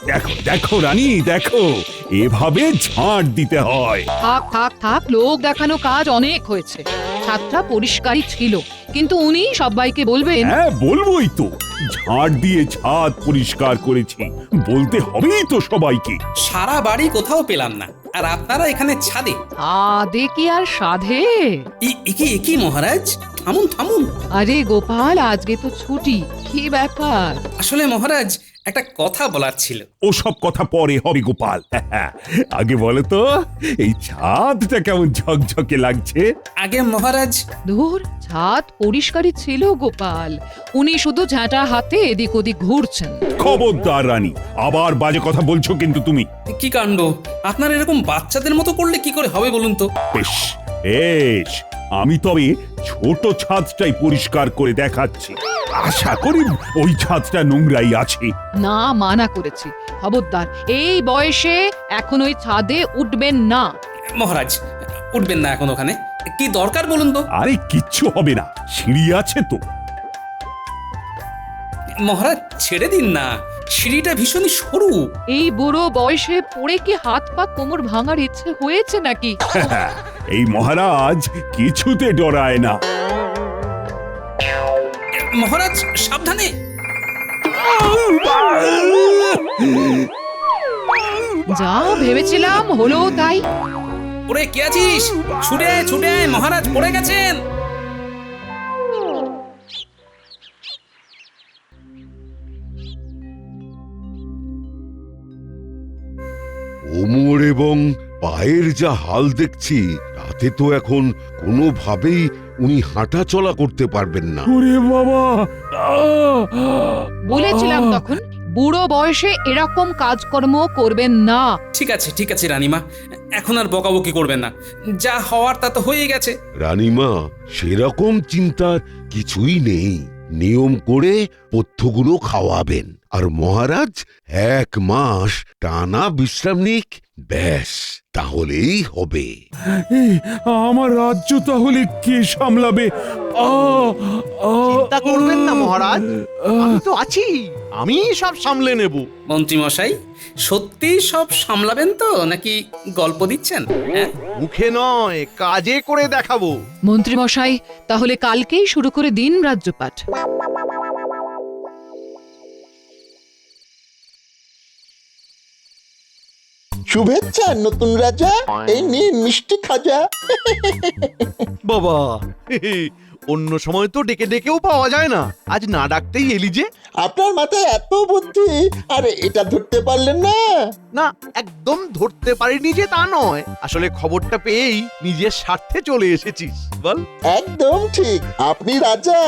দেখো দেখো রানী, দেখো এভাবে ঝাঁট দিতে হয়। থাক থাক থাক, লোক দেখানো কাজ অনেক হয়েছে। ছাদটা পরিষ্কারই ছিল, কিন্তু উনি সবাইকে বলবেন। হ্যাঁ বলবোই তো, ঝাঁট দিয়ে ছাদ পরিষ্কার করেছি বলতে হবেই তো সবাইকে। সারা বাড়ি কোথাও পেলাম না, আর আপনারা এখানে ছাদে। আদে কি আর সাধে? একি মহারাজ, থামুন থামুন। আরে গোপাল, আজকে তো ছুটি, কি ব্যাপার? আসলে মহারাজ, একটা কথা বলার ছিল। ওসব কথা পরে হবে গোপাল, আগে বলো তো এই ছাদটা কেমন ঝকঝকে লাগছে? আগে মহারাজ, ধুর, ছাদ পরিষ্কারই ছিল গোপাল, উনি শুধু ঝাঁটা হাতে এদিক ওদিক ঘুরছেন। খবরদার রানী, আবার বাজে কথা বলছো কিন্তু তুমি। কি কাণ্ড! আপনার এরকম বাচ্চাদের মতো করলে কি করে হবে বলুন তো? বেশ বেশ, আমি তবে ছোট ছাদটাই পরিষ্কার করে দেখাচ্ছি। আশা করি ওই ছাদটা নোংরাই আছে। না, মানা করেছি, খবরদার, এই বয়সে এখন ওই ছাদে উঠবেন না। মহারাজ, উঠবেন না এখন ওখানে? কি দরকার বলুন তো? আরে কিচ্ছু হবে না, সিঁড়ি আছে তো। মহারাজ ছেড়ে দিন না, সিঁড়িটা ভীষণই সরু। এই বুড়ো বয়সে পড়ে কি হাত পা কোমর ভাঙার ইচ্ছে হয়েছে নাকি? এই মহারাজ কিছুতে ডরায় না। মহারাজ সাবধানে। যা ভেবেছিলাম হলো তাই। ওরে কে আছিস? ছুটে আয়, ছুটে আয়, মহারাজ পড়ে গেছেন। ওমর এবং পায়ের যা হাল দেখছি, তাতে তো এখন কোনোভাবেই উনি হাঁটা চলা করতে পারবেন না। ওরে বাবা, বলেছিলাম তখন, বুড়ো বয়সে এরকম কাজকর্ম করবেন না। ঠিক আছে রানীমা, এখন আর বকাবকি করবেন না, যা হওয়ার তা তো হয়ে গেছে। রানীমা, সেরকম চিন্তার কিছুই নেই। নিয়ম করে পথ্যগুলো খাওয়াবেন, আর মহারাজ 1 মাস টানা বিশ্রাম নিক, ব্যাস তাহলেই হবে। আমার রাজ্য তাহলে কে সামলাবে? চিন্তা করবেন না মহারাজ, আমি তো আছি, আমি সব সামলে নেব। মন্ত্রী মশাই, সত্যি সব সামলাবেন তো, নাকি গল্প দিচ্ছেন? হ্যাঁ, মুখে নয়, কাজে করে দেখাবো। মন্ত্রী মশাই, তাহলে কালকেই শুরু করে দিন রাজ্যপাঠ। শুভেচ্ছা নতুন রাজা, এই নিন মিষ্টি খাজা। বাবা, অন্য সময় তো ডেকে ডেকেও পাওয়া যায় না, আজ না ডাকতেই এলি যে? আপনার মাথায় এত বুদ্ধি, আরে এটা ধরতে পারলেন না? না, একদম ধরতে পারিনি যে তা নয়, আসলে খবরটা পেয়েই নিজের স্বার্থে চলে এসেছিস, বল। একদম ঠিক, আপনি রাজা,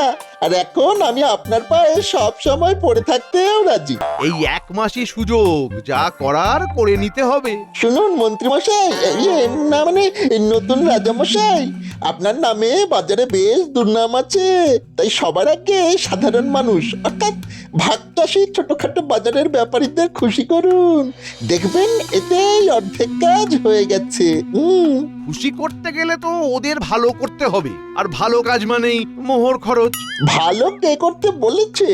আর এখন আমি আপনার পায়ে সব সময় পড়ে থাকতেও রাজি। এই 1 মাসই সুযোগ, যা করার করে নিতে হবে। শুনুন মন্ত্রী মশাই, না মানে নতুন রাজা মশাই, আপনার নামে বাজারে বেশ দুর্নাম আছে, তাই সবার আগে সাধারণ মানুষ অর্থাৎ ভাগচাষী ছোটখাটো বাজারের ব্যাপারীদের খুশি করুন, দেখবেন এতেই অর্ধেক কাজ হয়ে গেছে। খুশি করতে গেলে তো ওদের ভালো করতে হবে, আর ভালো কাজ মানেই মোহর খরচ। ভালো কে করতে বলেছে?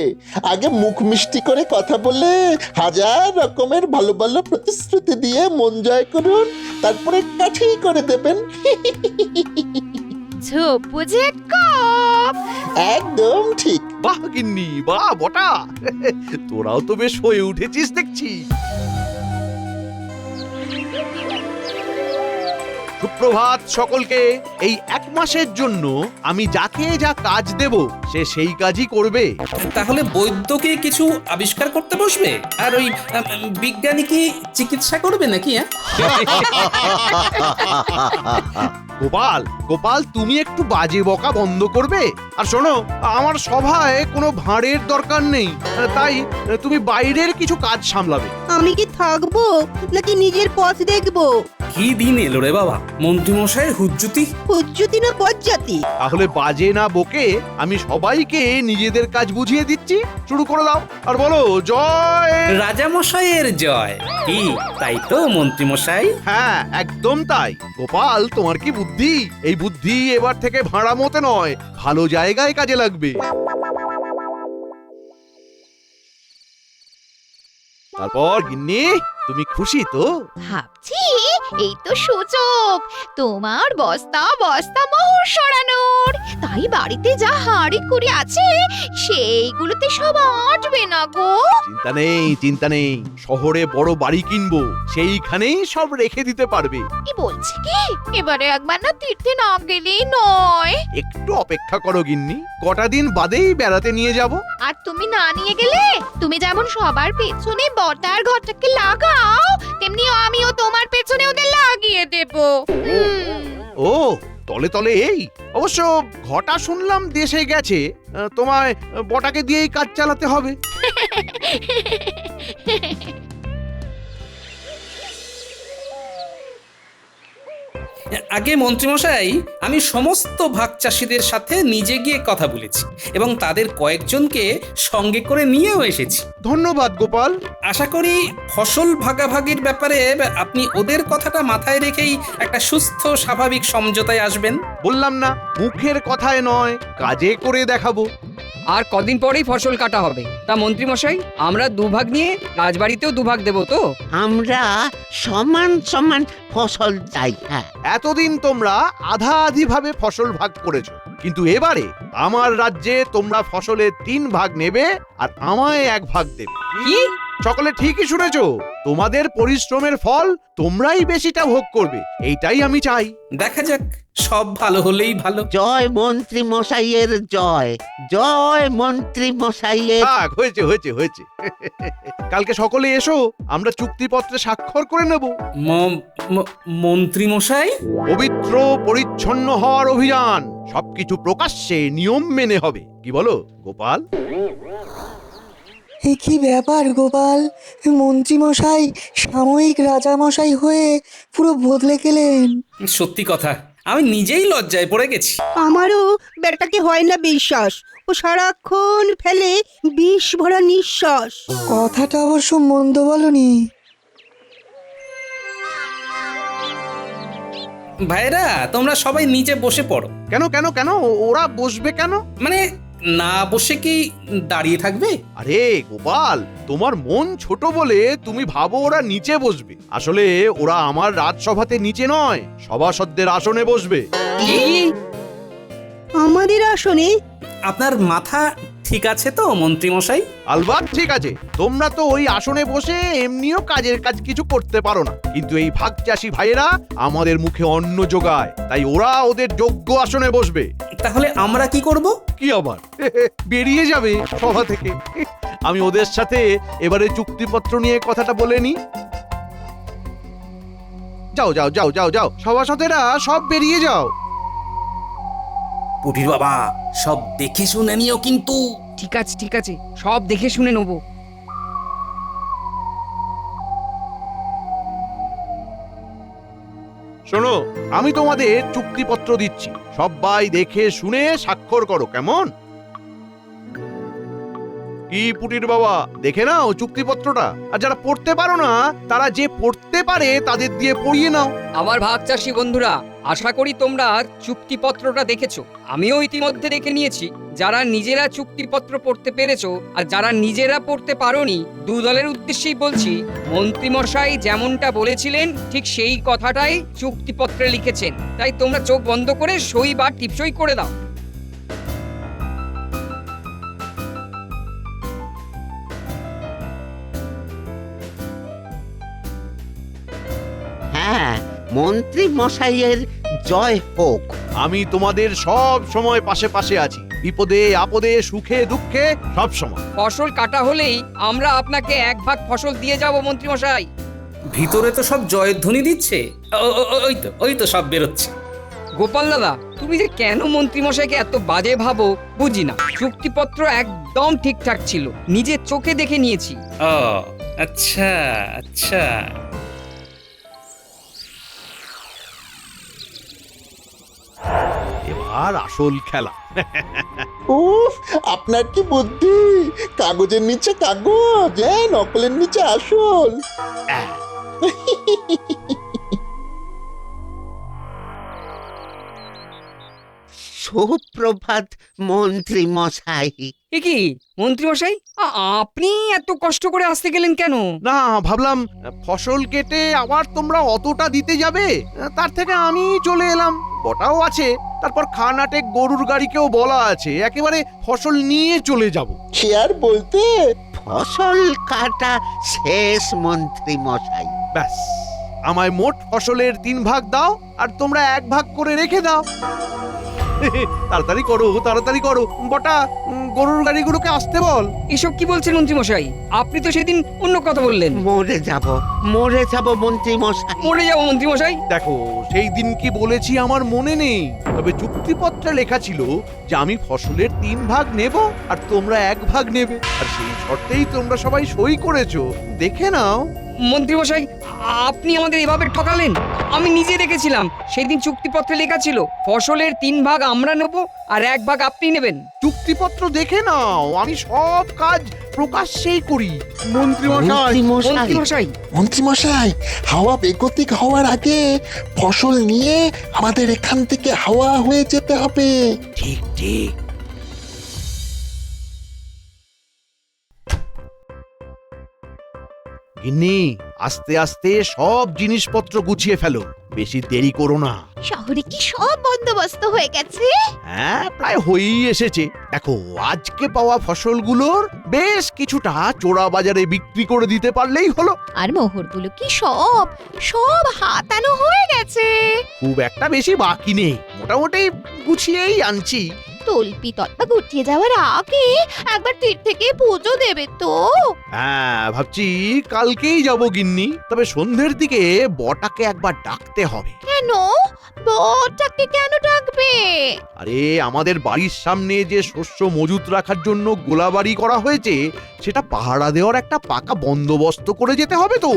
আগে মুখ মিষ্টি করে কথা বলে 1000 রকমের ভালো ভালো প্রতিশ্রুতি দিয়ে মন জয় করুন, তারপরে কাঠি করে দেবেন। ঝোপু যে কপ। একদম ঠিক। বাহ গিন্নি, বাহ বটা, তোরাও তো বেশ হয়ে উঠেছিস দেখছি। সুপ্রভাত সকলকে। এই 1 মাসের জন্য আমি যাকে যা কাজ দেব, সে সেই কাজই করবে। তাহলে বৈদ্য কি কিছু আবিষ্কার করতে বসবে, আর ওই বিজ্ঞানী কি চিকিৎসা করবে নাকি? গোপাল, গোপাল, তুমি একটু বাজে বকা বন্ধ করবে? আর শোনো, আমার সভায় কোনো ভাঁড়ের দরকার নেই, তাই তুমি বাইরের কিছু কাজ সামলাবে। আমি কি থাকবো নাকি নিজের পথ দেখবো? কি দিন এলো রে বাবা, মন্ত্রীমশাইয়ের হুজ্জুতি। হুজ্জুতি না বজ্জাতি? তাহলে বাজে না বকে আমি সবাইকে নিজেদের কাজ বুঝিয়ে দিচ্ছি। শুরু করে দাও আর বলো জয়। রাজামশাইয়ের জয়। কি তাই তো মন্ত্রীমশাই? হ্যাঁ, একদম তাই। গোপাল, তোমার কি বুদ্ধি! এই বুদ্ধি এবার থেকে ভাড়া মতে নয়, ভালো জায়গায় কাজে লাগবে। তারপর গিন্নি, তুমি খুশি তো? ভাবছি এই তো সুযোগ তোমার বস্তা বস্তা মোহর সরানোর। তাই বাড়িতে যা হাঁড়ি কুড়ি আছে সেইগুলোতে সব আটবে না গো। চিন্তা নেই, চিন্তা নেই। শহরে বড় বাড়ি কিনবো, সেইখানেই সব রেখে দিতে পারবে। কি বলছি কি, এবারে একবার না তীর্থে না গেলেই নয়। একটু অপেক্ষা করো গিন্নি, কটা দিন বাদেই বেড়াতে নিয়ে যাব। আর তুমি না নিয়ে গেলে, তুমি যেমন সবার পেছনে বটার ঘরটাকে লাগাও, তেমনি আমিও তোমার পেছনে ওদের লাগিয়ে দেব। ও, তলে তলে এই। অবশ্য ঘটা শুনলাম দেশে গেছে, তোমায় বটাকে দিয়েই কাজ চালাতে হবে। আগে মন্ত্রীমশাই, আমি সমস্ত ভাগ চাষিদের সাথে নিজে গিয়ে কথা বলেছি এবং তাদের কয়েকজনকে সঙ্গে করে নিয়েও এসেছি। ধন্যবাদ গোপাল। আশা করি ফসল ভাগাভাগির ব্যাপারে আপনি ওদের কথাটা মাথায় রেখেই একটা সুস্থ স্বাভাবিক সমঝোতায় আসবেন। বললাম না, মুখের কথায় নয়, কাজে করে দেখাবো। আর কদিন পরেই ফসল কাটা হবে। তা মন্ত্রী মশাই, আমরা দুভাগ নিয়ে রাজবাড়িতেও দুভাগ দেব তো? আমরা সমান সমান ফসল চাই। হ্যাঁ, এতদিন তোমরা আধা আধি ভাবে ফসল ভাগ করেছো, কিন্তু এবারে আমার রাজ্যে তোমরা ফসলের 3 ভাগ নেবে আর আমায় 1 ভাগ দেবে। কি? সকলে ঠিকই শুনেছো। তোমাদের পরিশ্রমের ফল তোমরাই বেশিটা ভোগ করবে, এইটাই আমি চাই। দেখা যাক, সব ভালো হলেই ভালো। জয় মন্ত্রী মশাইয়ের জয়, জয় মন্ত্রী মশাইয়ের। থাক, হয়েছে হয়েছে হয়েছে। কালকে সকলে এসো, আমরা চুক্তিপত্রে স্বাক্ষর করে নেব। মন্ত্রীমশাই, পবিত্র পরিচ্ছন্ন হওয়ার অভিযান সবকিছু প্রকাশ্যে নিয়ম মেনে হবে। কি বলো গোপাল? এ কি ব্যাপার গোপাল, মন্ত্রীমশাই সাময়িক রাজামশাই হয়ে পুরো বদলে গেলেন। সত্যি কথা, আমি নিজেই লজ্জায় পড়ে গেছি। আমারও বেটাকে হয় না বিশ্বাস, ও সারাক্ষণ ফেলে বিষ ভরা নিঃশ্বাস। কথাটা অবশ্য মন্দ বলনি। ভাইরা, তোমরা সবাই নিচে বসে পড়ো। কেন কেন কেন? ওরা বসবে কেন? মানে না বসে কি দাঁড়িয়ে থাকবে? আরে গোপাল, তোমার মন ছোট বলে তুমি ভাবো ওরা নিচে বসবে। আসলে ওরা আমার রাজসভাতে নিচে নয়, সভাসদদের আসনে বসবে। কি? আমাদের আসনে? আপনার মাথা ঠিক আছে তো মন্ত্রীমশাই? আলবাত ঠিক আছে। তোমরা তো ওই আসনে বসে এমনিও কাজের কাজ কিছু করতে পারো না, কিন্তু এই ভাগ চাষি ভাইয়েরা আমাদের মুখে অন্ন যোগায়, তাই ওরা ওদের যোগ্য আসনে বসবে। তাহলে আমরা কি করব? কি আবার বেরিয়ে যাবে সভা থেকে। আমি ওদের সাথে এবারে চুক্তিপত্র নিয়ে কথাটা বলে নি। যাও যাও যাও যাও যাও, সভাসদেরা সব বেরিয়ে যাও। পুটির বাবা, সব দেখে শুনে নিও কিন্তু। ঠিক আছে ঠিক আছে, সব দেখে শুনে নেবো। শোনো, আমি তোমাদের চুক্তিপত্র দিচ্ছি, সবাই দেখে শুনে স্বাক্ষর করো, কেমন? কি পুটির বাবা, দেখে নাও চুক্তিপত্রটা। আর যারা পড়তে পারো না, তারা যে পড়তে পারে তাদের দিয়ে পড়িয়ে নাও। আমার ভাগ চাষী বন্ধুরা, আশা করি তোমরা চুক্তিপত্রটা দেখেছো। আমিও ইতিমধ্যে দেখে নিয়েছি। যারা নিজেরা চুক্তিপত্র পড়তে পেরেছো আর যারা নিজেরা পড়তে পারোনি, 2 দলের উদ্দেশ্যেই বলছি, মন্ত্রীমশাই যেমনটা বলেছিলেন ঠিক সেই কথাটাই চুক্তিপত্রে লিখেছেন। তাই তোমরা চোখ বন্ধ করে সই বা টিপসই করে দাও। হ্যাঁ, মন্ত্রী মশাইয়ের জয় হোক। আমি তোমাদের সব সময় পাশে পাশে আছি, বিপদে আপদে সুখে দুঃখে সব সময়। ফসল কাটা হলেই আমরা আপনাকে 1 ভাগ ফসল দিয়ে যাব মন্ত্রীমশাই। ভিতরে তো সব জয়ধ্বনি দিচ্ছে। ওই তো সব বেরোচ্ছে। গোপাল দাদা, তুমি যে কেন মন্ত্রীমশাইকে এত বাজে ভাবো বুঝি না। চুক্তিপত্র একদম ঠিকঠাক ছিল, নিজের চোখে দেখে নিয়েছি। ও আচ্ছা আচ্ছা। এবার আসল খেলা। উফ, আপনার কি বুদ্ধি! কাগজের নিচে কাগজ, হ্যাঁ, নকলের নিচে আসল। সুপ্রভাত মন্ত্রী মশাই। এ কি মন্ত্রী মশাই, আপনি এত কষ্ট করে আসতে গেলেন কেন? না, ভাবলাম ফসল কেটে আবার তোমরা অতটা দিতে যাবে, তার থেকে আমি চলে এলাম। বটাও আছে, তারপর খানাটে গরুর গাড়িকেও বলা আছে, একেবারে ফসল নিয়ে চলে যাব। সে আর বলতে। ফসল কাটা শেষ মন্ত্রী মশাই। ব্যাস, আমায় মোট ফসলের 3 ভাগ দাও, আর তোমরা 1 ভাগ করে রেখে দাও। তাড়াতাড়ি করো, তাড়াতাড়ি করো। বটা, গরুর গাড়িগুলোকে আসতে বল। এসব কি বলছেন মন্ত্রী মশাই? আপনি তো সেদিন অন্য কথা বললেন। মরে যাব মন্ত্রী মশাই। মরে যাবো মন্ত্রী মশাই? দেখো, সেই দিন কি বলেছি আমার মনে নেই, তবে চুক্তিপত্রে লেখা ছিল যে আমি ফসলের 3 ভাগ নেব আর তোমরা 1 ভাগ নেবে, আর সেই শর্তেই তোমরা সবাই সই করেছো। দেখে নাও। মন্ত্রী মশাই, আপনি আমাদের এভাবে ঠকালেন। আমি নিজে দেখেছিলাম সেদিন চুক্তিপত্রে লেখা ছিল ফসলের 3 ভাগ আমরা নেব আর 1 ভাগ আপনি নেবেন। চুক্তিপত্র দেখে নাও, আমি সব কাজ প্রকাশ্যেই করি। মন্ত্রী মশাই, মন্ত্রী মশাই, মন্ত্রীমশাই, হাওয়া বেগতিক হওয়ার আগে ফসল নিয়ে আমাদের এখান থেকে হাওয়া হয়ে যেতে হবে। ঠিক ঠিক। গিন্নি, আস্তে আস্তে সব জিনিসপত্র গুছিয়ে ফেলো, বেশি দেরি করো না। শহরে কি সব বন্দোবস্ত হয়ে গেছে? হ্যাঁ, প্রায় হয়েই এসেছে। দেখো, আজকে পাওয়া ফসলগুলোর বেশ কিছুটা চোরা বাজারে বিক্রি করে দিতে পারলেই হলো। আর মোহরগুলো কি সব সব হাতানো হয়ে গেছে? খুব একটা বেশি বাকি নেই, মোটামুটি গুছিয়েই আনছি। তল্পি তল্পা গুটিয়ে যাওয়ার আগে একবার তীর থেকে পুজো দেবে তো? হ্যাঁ, ভাবছি কালকেই যাব গিন্নি, তবে সন্ধ্যের দিকে বটাকে একবার ডাকতে হবে। কেন? বরটাকে কেন ডাকবে? আরে, আমাদের বাড়ির সামনে যে শস্য মজুত রাখার জন্য গোলাবাড়ি করা হয়েছে, সেটা পাহারা দেওয়ার একটা পাকা বন্দোবস্ত করে যেতে হবে তো।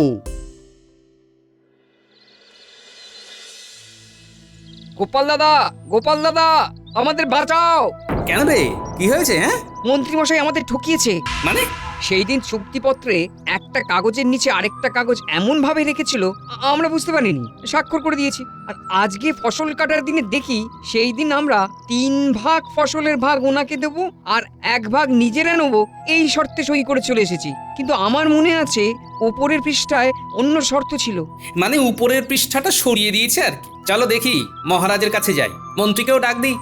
গোপাল দাদা, গোপাল দাদা, আমাদের বাঁচাও। কেন রে, কি হয়েছে? হ্যাঁ, মন্ত্রী মশাই আমাদের ঠকিয়েছে। মানে? সেই দিন চুক্তিপত্রে একটা কাগজের নিচে আরেকটা কাগজ এমন ভাবে রেখেছিল আমরা বুঝতে পারিনি, স্বাক্ষর করে দিয়েছি। আর আজকে ফসল কাটার দিনে দেখি সেই দিন আমরা 3 ভাগ ফসলের ভাগ ওনাকে দেব আর 1 ভাগ নিজেরা নেব, এই শর্তে সই করে চলে এসেছি। কিন্তু আমার মনে আছে ওপরের পৃষ্ঠায় অন্য শর্ত ছিল। মানে উপরের পৃষ্ঠাটা সরিয়ে দিয়েছে আর কি। চলো দেখি, মহারাজের কাছে যাই, মন্ত্রীকেও ডাক দিই।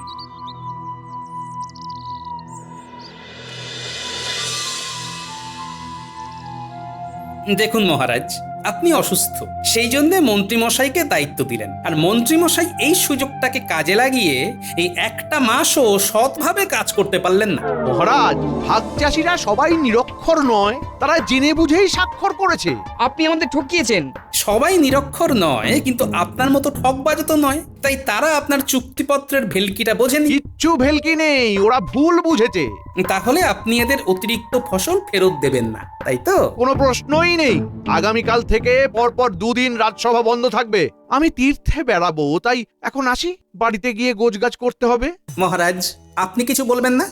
দেখুন মহারাজ, আপনি অসুস্থ, সেই জন্য মন্ত্রীমশাইকে দায়িত্ব দিলেন। আর মন্ত্রীমশাই এই সুযোগটাকে কাজে লাগিয়ে এই একটা মাসও সৎভাবে কাজ করতে পারলেন না। মহারাজ, ভাগ চাষিরা সবাই নিরক্ষর নয়, তারা জেনে বুঝেই স্বাক্ষর করেছে। আপনি আমাদের ঠকিয়েছেন। সবাই নিরক্ষর নয়, কিন্তু আপনার মতো ঠকবাজ তো নয়, তাই তারা আপনার চুক্তিপত্রের ভেলকিটা বোঝেনি। কিচ্ছু ভেলকি নেই, ওরা ভুল বুঝেছে। তাহলে আপনি এদের অতিরিক্ত ফসল ফেরত দেবেন না, তাই তো? কোনো প্রশ্নই নেই। আগামীকাল থেকে পরপর 2 দিন রাজসভা বন্ধ থাকবে। আমি তীর্থে বেড়াবো, তাই এখন আসি, বাড়িতে গিয়ে গোছগাছ করতে হবে। মহারাজ, আপনি কিছু বলবেন না?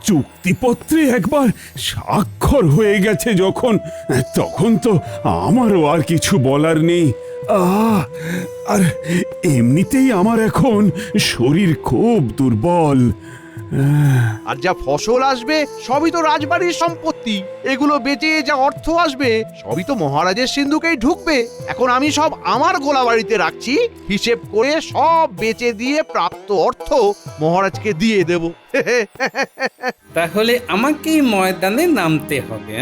চুক্তিপত্রে একবার স্বাক্ষর হয়ে গেছে যখন, তখন তো আমারও আর কিছু বলার নেই। আর এমনিতেই আমার এখন শরীর খুব দুর্বল। আর যা ফসল আসবে সবই তো রাজবাড়ির সম্পত্তি, এগুলো বেচে যা অর্থ আসবে সবই তো মহারাজের সিন্ধুকেই ঢুকবে। এখন আমি সব আমার গোলাবাড়িতে রাখছি, হিসেব করে সব বেচে দিয়ে প্রাপ্ত অর্থ মহারাজকে দিয়ে দেব। তাহলে আমাকেই ময়দানে নামতে হবে।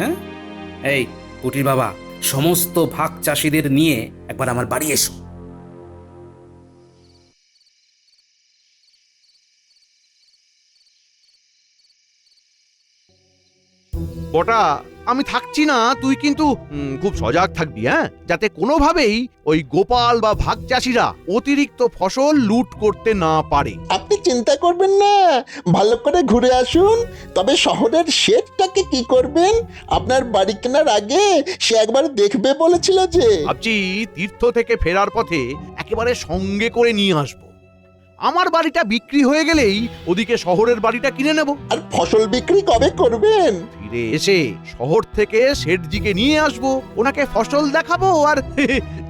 এই কুটির বাবা, সমস্ত ভাগ চাষিদের নিয়ে একবার আমার বাড়ি এসো। বটা, আমি থাকছি না, তুই কিন্তু খুব সজাগ থাকবি, হ্যাঁ, যাতে কোনোভাবেই ওই গোপাল বা ভাগ চাষিরা অতিরিক্ত ফসল লুট করতে না পারে। আপনি চিন্তা করবেন না, ভালো করে ঘুরে আসুন। তবে শহরের শেঠটাকে কি করবেন? আপনার বাড়ি কেনার আগে সে একবার দেখবে বলেছিল যে। ভাবছি তীর্থ থেকে ফেরার পথে একেবারে সঙ্গে করে নিয়ে আসবো। আমার বাড়িটা বিক্রি হয়ে গেলেই ওদিকে শহরের বাড়িটা কিনে নেব। আর ফসল বিক্রি কবে করবেন? ফিরে এসে শহর থেকে শেঠজিকে নিয়ে আসবো, ওনাকে ফসল দেখাবো আর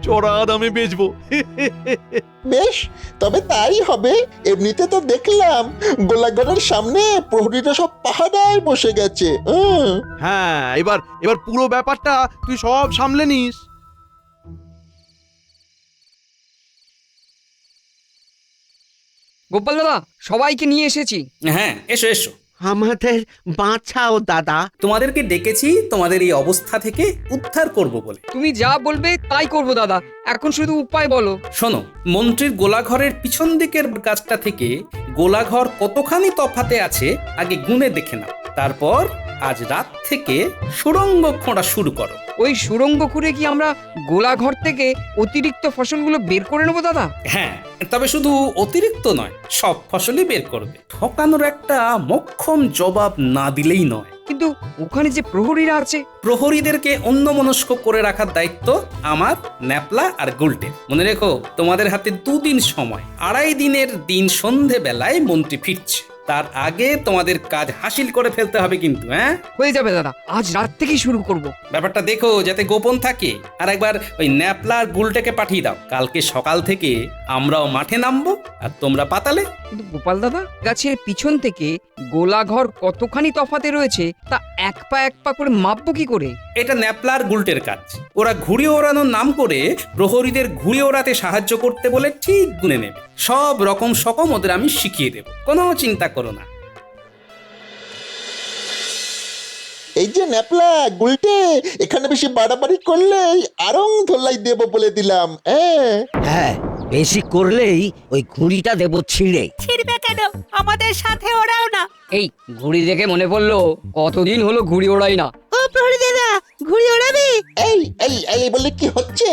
চড়া দামে বেচবো। বেশ, তবে তাই হবে। এমনিতে তো দেখলাম গোলাঘরের সামনে প্রহরীরা সব পাহারায় বসে গেছে। হ্যাঁ, এবার পুরো ব্যাপারটা তুই সব সামলে নিস। গোপাল দাদা, সবাইকে নিয়ে এসেছি। হ্যাঁ, এসো এসো। আমাদের বাঁচাও দাদা। তোমাদেরকে ডেকেছি তোমাদের এই অবস্থা থেকে উদ্ধার করব বলে। তুমি যা বলবে তাই করব দাদা, এখন শুধু উপায় বলো। শোনো, মন্ত্রীর গোলাঘরের পিছন দিকের গাছটা থেকে গোলাঘর কতখানি তফাতে আছে আগে গুণে দেখে নাও। তারপর আজ রাত থেকে সুড়ঙ্গ খোঁড়া শুরু করো। ওই সুড়ঙ্গ খুঁড়ে কি আমরা গোলাঘর থেকে অতিরিক্ত ফসলগুলো বের করে নেবো দাদা? হ্যাঁ, তবে শুধু অতিরিক্ত নয়, সব ফসলই বের করবে। ঠকানোর একটা মোক্ষম জবাব না দিলেই নয়। কিন্তু ওখানে যে প্রহরীরা আছে, প্রহরীদেরকে অন্যমনস্ক করে রাখার দায়িত্ব আমার, ন্যাপলা আর গুলটে। মনে রেখো, তোমাদের হাতে 2 দিন সময়। 2.5 দিনের দিন সন্ধে বেলায় মন্ত্রী ফিরছে। তার আগে তোমাদের কাজ হাসিল করে ফেলতে হবে কিন্তু। হ্যাঁ, হয়ে যাবে দাদা, আজ রাত থেকেই শুরু করব। ব্যাপারটা দেখো যাতে গোপন থাকে। আর একবার ওই ন্যাপলা আর গুলটেকে পাঠিয়ে দাও। কালকে সকাল থেকে আমরাও মাঠে নামবো আর তোমরা পাতালে। কিন্তু গোপাল দাদা, গাছের পিছন থেকে গোলাঘর কতখানি তফাতে রয়েছে তা এক পা করে মাপবো কি করে? এটা ন্যাপলা আর গুলটের কাজ। ওরা ঘুড়ি ওড়ানোর নাম করে প্রহরীদের ঘুড়ি ওড়াতে সাহায্য করতে বলে ঠিক গুনে নেবে। সব রকম সকম ওদের আমি শিখিয়ে দেব, কোনো চিন্তা করো না। এই যে ন্যাপলা, গুলটে, এখানে বেশি বাড়াবাড়ি করলেই আরং ধোলাই দেব বলে দিলাম। হ্যাঁ, বেশি করলেই ওই ঘুড়িটা দেব ছিঁড়ে। ছিড়বে কেন? আমাদের সাথে ওরাও না। এই ঘুড়ি দেখে মনে পড়লো, কতদিন হলো ঘুড়ি ওড়াই না। ও প্রহরী দাদা, ঘুড়ি ওড়াবে? এই এই এই বলে কি হচ্ছে?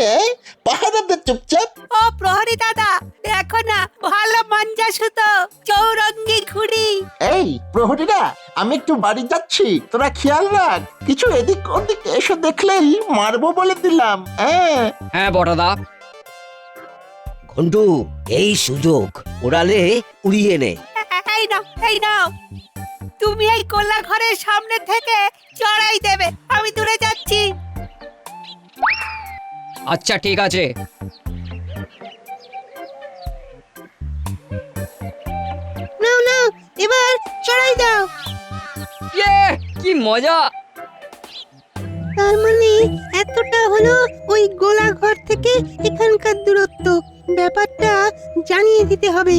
পাহারাতে চুপচাপ। ও প্রহরী দাদা, দেখো না, ভালো মাঞ্জা সুতো চৌরঙ্গি ঘুড়ি। এই প্রহরীরা, আমি একটু বাড়ি যাচ্ছি, তোরা খেয়াল রাখ। কিছু এদিক ওদিক এসে দেখলেই মারবো বলে দিলাম। হ্যাঁ বড়দা। ঘন্টু, এই সুযোগ ওড়ালে উড়িয়ে নে। এই নাও, এই নাও। তুমি এই কোলা ঘরের সামনে থেকে চড়াই দেবে, আমি দূরে যাচ্ছি। আচ্ছা ঠিক আছে। নাও নাও, এবার চড়াই দাও। ইয়ে, কি মজা! তার মানে এতটা হলো ওই গোলা ঘর থেকে এখানকার দূরত্ব। ব্যাপারটা জানিয়ে দিতে হবে।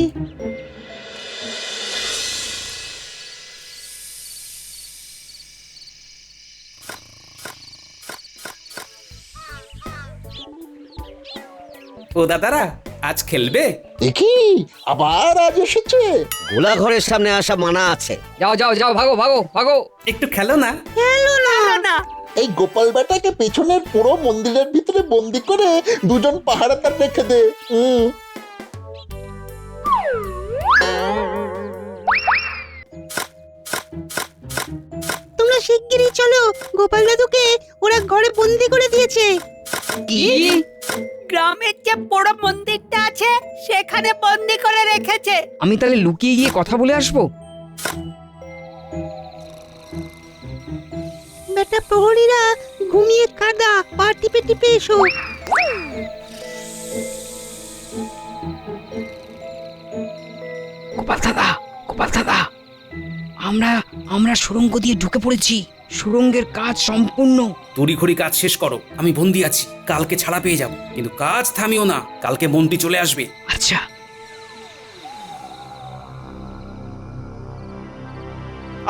ও দাদারা, আজ খেলবে? দেখি আবার আজ এসেছে। গোলা ঘরের সামনে আসা মানা আছে। যাও যাও যাও, ভাগো ভাগো ভাগো। একটু খেলো না। খেলো না। এই গোপাল বেটাকে পেছনের পুরো মন্দিরের ভিতরে বন্দি করে 2জন পাহারাদার রেখে দে। তোমরা শিগগিরই চলো, গোপাল দাদুকে ওরা ঘরে বন্দি করে দিয়েছে। কি? গ্রামের যে বড় মন্দিরটা আছে সেখানে বন্দি করে রেখেছে। আমি তাহলে লুকিয়ে গিয়ে কথা বলে আসবো। বেটা প্রহরীরা ঘুমিয়ে কাদা, পা টিপে টিপে এসো। গোপাল দাদা, গোপাল দাদা, আমরা সুড়ঙ্গ দিয়ে ঢুকে পড়েছি। সুড়ঙ্গের কাজ সম্পূর্ণ। তড়িঘড়ি কাজ শেষ করো, আমি বন্দি আছি। কালকে ছাড়া পেয়ে যাব, কিন্তু কাজ থামিও না। কালকে মন্ত্রী চলে আসবে। আচ্ছা।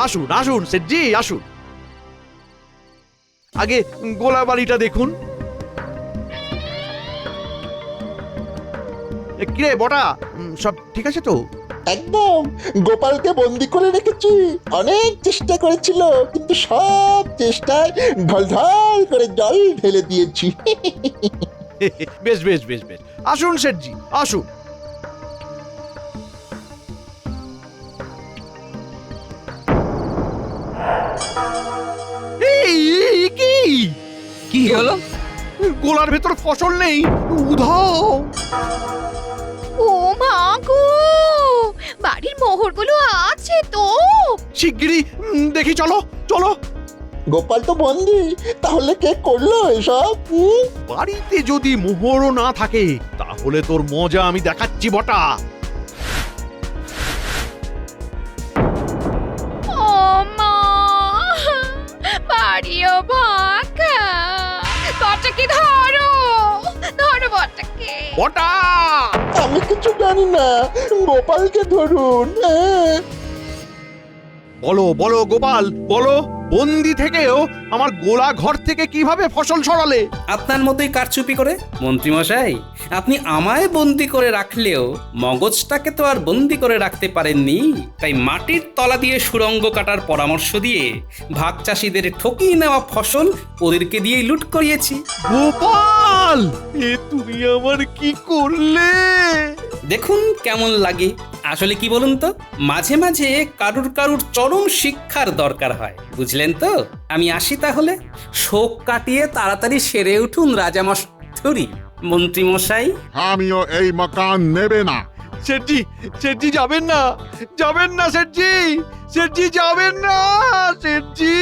আসুন আসুন শেঠজি, আসুন। আগে গোলা বাড়িটা দেখুন। কিরে বটা, সব ঠিক আছে তো? একদম। গোপালকে বন্দি করে রেখেছি। অনেক চেষ্টা করেছিল, কিন্তু সব চেষ্টায় ঢলঢল করে জল ঢেলে দিয়েছি। বেশ বেশ বেশ বেশ, আসুন শেঠজি, আসুন। এই কি কি হলো? গোলার ভেতর ফসল নেই, উধাও। ও মা গো! মোহরগুলো আছে তো? শিগগিরই দেখি, চলো চলো। গোপাল তো বন্দি, তাহলে কে করলো এসব? বাড়িতে যদি মোহরও না থাকে তাহলে তোর মজা আমি দেখাচ্ছি বটা। ও মা, বাড়িও ফাঁকা। বটাকে ধরো, ধরো বটাকে। বটা! আমি কিছু জানি না, গোপালকে ধরুন। বলো বলো গোপাল, বলো, বন্দি থেকেও আমার গোলা ঘর থেকে কিভাবে ফসল সরালে? আপনার মতোই কারচুপি করে। মন্ত্রীমশাই, আপনি আমায় বন্দি করে রাখলেও মগজটাকে তো আর বন্দি করে রাখতে পারেননি। তাই মাটির তলা দিয়ে সুড়ঙ্গ কাটার পরামর্শ দিয়ে ভাগ চাষিদের ঠকিয়ে নেওয়া ফসল ওদেরকে দিয়েই লুট করিয়েছি। গোপাল, এ তুমি আমার কি করলে? দেখুন কেমন লাগে। আসলে কি বলুন তো, মাঝে মাঝে কারুর কারুর চরম শিক্ষার দরকার হয়, বুঝলেন তো? আমি আসি তাহলে। শোক কাটিয়ে তাড়াতাড়ি সেরে উঠুন রাজামশাই। মন্ত্রী মশাই, আমিও এই মকান নেবে না। শেঠজি, শেঠজি যাবেন না, যাবেন না শেঠজি, শেঠজি যাবেন না শেঠজি।